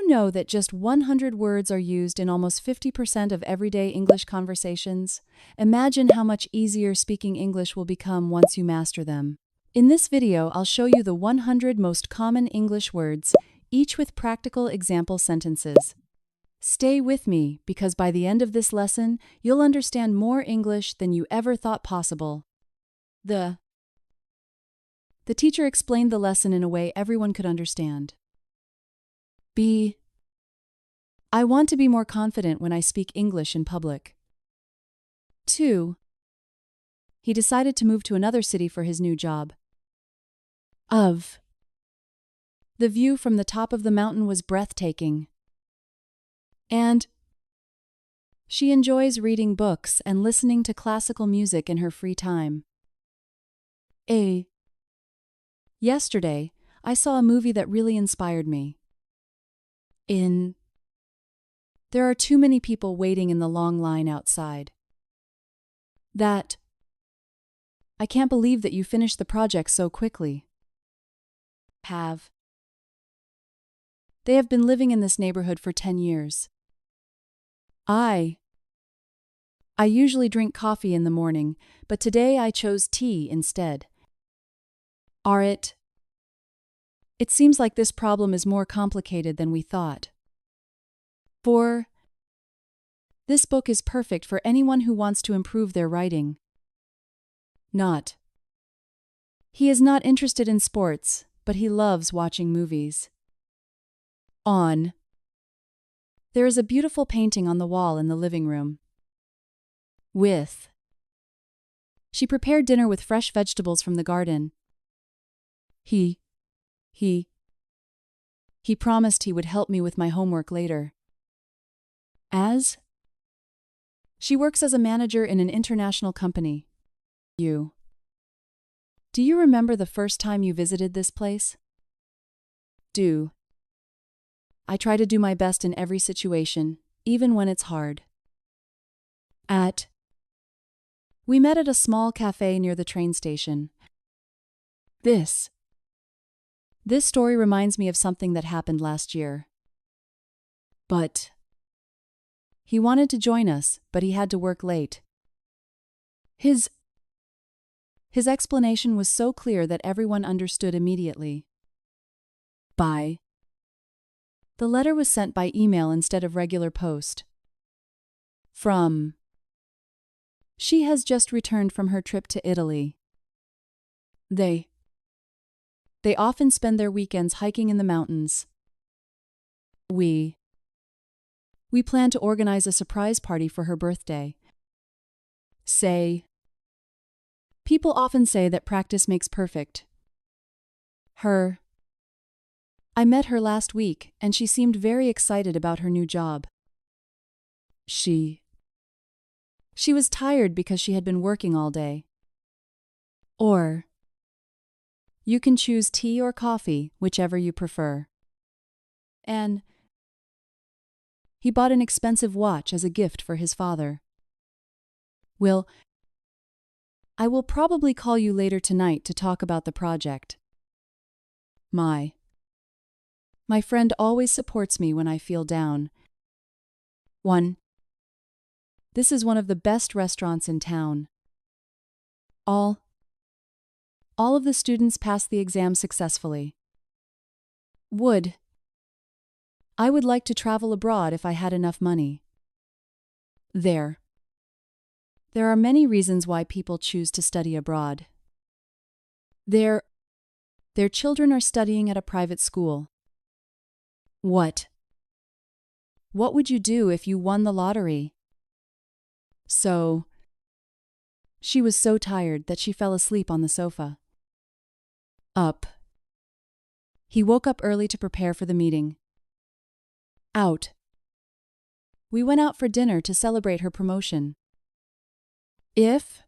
you know that just 100 words are used in almost 50% of everyday English conversations? Imagine how much easier speaking English will become once you master them. In this video, I'll show you the 100 most common English words, each with practical example sentences. Stay with me, because by the end of this lesson, you'll understand more English than you ever thought possible. The teacher explained the lesson in a way everyone could understand. B. I want to be more confident when I speak English in public. 2. He decided to move to another city for his new job. Of. The view from the top of the mountain was breathtaking. And she enjoys reading books and listening to classical music in her free time. A. Yesterday, I saw a movie that really inspired me. In. There are too many people waiting in the long line outside. That. I can't believe that you finished the project so quickly. Have. They have been living in this neighborhood for 10 years. I usually drink coffee in the morning, but today I chose tea instead. It seems like this problem is more complicated than we thought. 4. This book is perfect for anyone who wants to improve their writing. Not. He is not interested in sports, but he loves watching movies. On. There is a beautiful painting on the wall in the living room. With. She prepared dinner with fresh vegetables from the garden. He promised he would help me with my homework later. As. She works as a manager in an international company. Do you remember the first time you visited this place? I try to do my best in every situation, even when it's hard. We met at a small cafe near the train station. This story reminds me of something that happened last year. But he wanted to join us, but he had to work late. His explanation was so clear that everyone understood immediately. By. The letter was sent by email instead of regular post. From. She has just returned from her trip to Italy. They often spend their weekends hiking in the mountains. We plan to organize a surprise party for her birthday. Say. People often say that practice makes perfect. Her. I met her last week, and she seemed very excited about her new job. She was tired because she had been working all day. Or. You can choose tea or coffee, whichever you prefer. And he bought an expensive watch as a gift for his father. I will probably call you later tonight to talk about the project. My friend always supports me when I feel down. 1. This is one of the best restaurants in town. All of the students passed the exam successfully. I would like to travel abroad if I had enough money. There are many reasons why people choose to study abroad. Their children are studying at a private school. What would you do if you won the lottery? So. She was so tired that she fell asleep on the sofa. Up. He woke up early to prepare for the meeting. Out. We went out for dinner to celebrate her promotion. If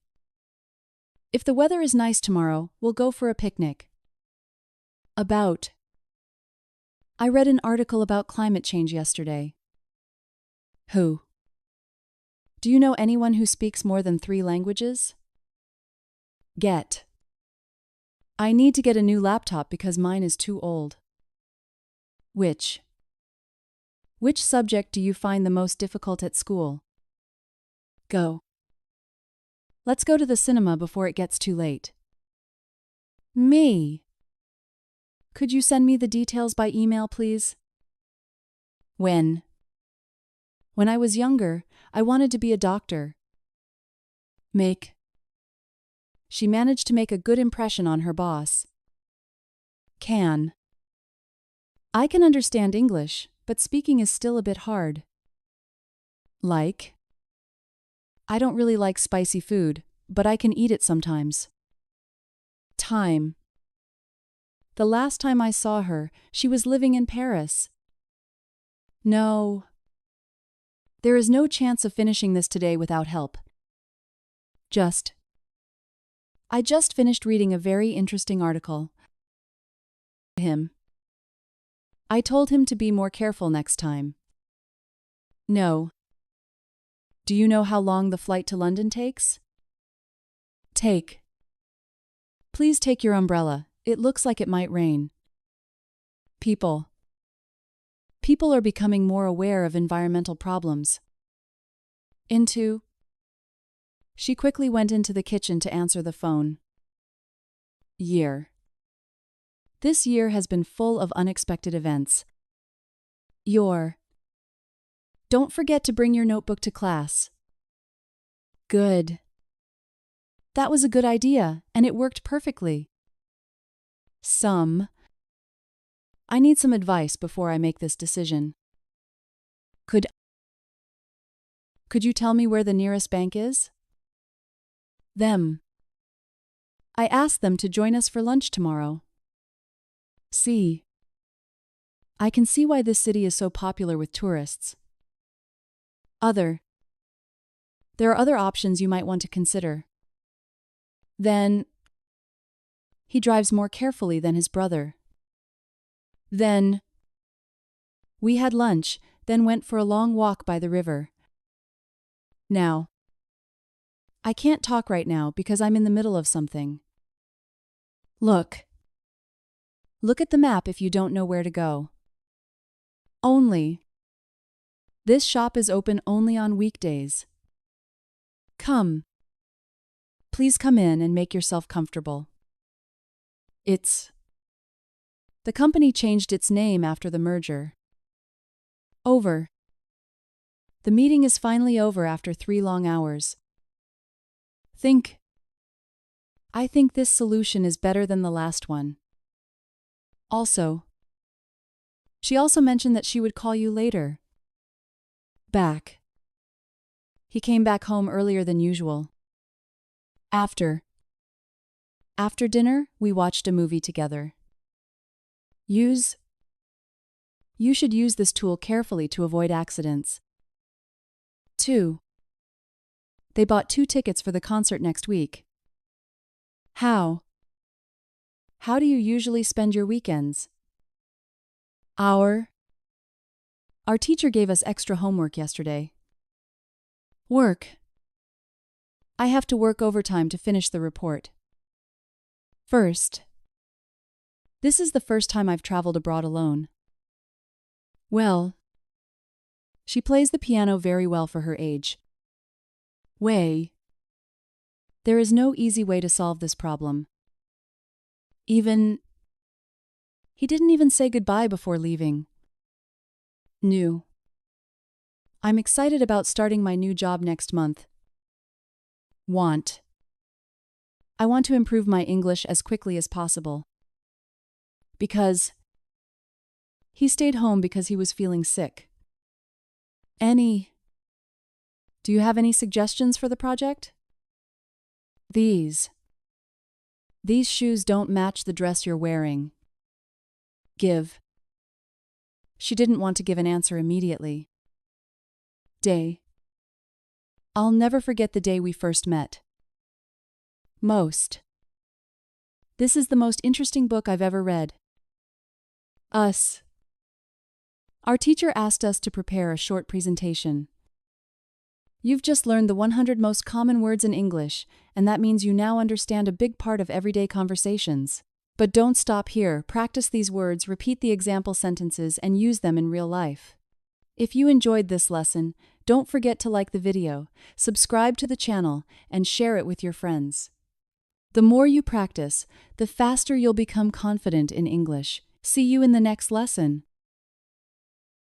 the weather is nice tomorrow, we'll go for a picnic. About. I read an article about climate change yesterday. Who? Do you know anyone who speaks more than 3 languages? Get. I need to get a new laptop because mine is too old. Which. Which subject do you find the most difficult at school? Go. Let's go to the cinema before it gets too late. Me. Could you send me the details by email, please? When? When I was younger, I wanted to be a doctor. Make. She managed to make a good impression on her boss. Can. I can understand English, but speaking is still a bit hard. Like? I don't really like spicy food, but I can eat it sometimes. Time. The last time I saw her, she was living in Paris. No. There is no chance of finishing this today without help. I just finished reading a very interesting article. Him. I told him to be more careful next time. No. Do you know how long the flight to London takes? Take. Please take your umbrella. It looks like it might rain. People. People are becoming more aware of environmental problems. Into. She quickly went into the kitchen to answer the phone. Year. This year has been full of unexpected events. Don't forget to bring your notebook to class. Good. That was a good idea, and it worked perfectly. I need some advice before I make this decision. Could you tell me where the nearest bank is? Them. I asked them to join us for lunch tomorrow. See. I can see why this city is so popular with tourists. There are other options you might want to consider. Then. He drives more carefully than his brother. Then. We had lunch, then went for a long walk by the river. Now. I can't talk right now because I'm in the middle of something. Look at the map if you don't know where to go. This shop is open only on weekdays. Come. Please come in and make yourself comfortable. The company changed its name after the merger. Over. The meeting is finally over after 3 long hours. I think this solution is better than the last one. She also mentioned that she would call you later. Back. He came back home earlier than usual. After dinner, we watched a movie together. You should use this tool carefully to avoid accidents. 2. They bought 2 tickets for the concert next week. How do you usually spend your weekends? Our teacher gave us extra homework yesterday. Work. I have to work overtime to finish the report. First. This is the first time I've traveled abroad alone. Well. She plays the piano very well for her age. There is no easy way to solve this problem. He didn't even say goodbye before leaving. I'm excited about starting my new job next month. I want to improve my English as quickly as possible. Because he stayed home because he was feeling sick. Do you have any suggestions for the project? These shoes don't match the dress you're wearing. Give. She didn't want to give an answer immediately. Day. I'll never forget the day we first met. This is the most interesting book I've ever read. Us. Our teacher asked us to prepare a short presentation. You've just learned the 100 most common words in English, and that means you now understand a big part of everyday conversations. But don't stop here. Practice these words, repeat the example sentences, and use them in real life. If you enjoyed this lesson, don't forget to like the video, subscribe to the channel, and share it with your friends. The more you practice, the faster you'll become confident in English. See you in the next lesson.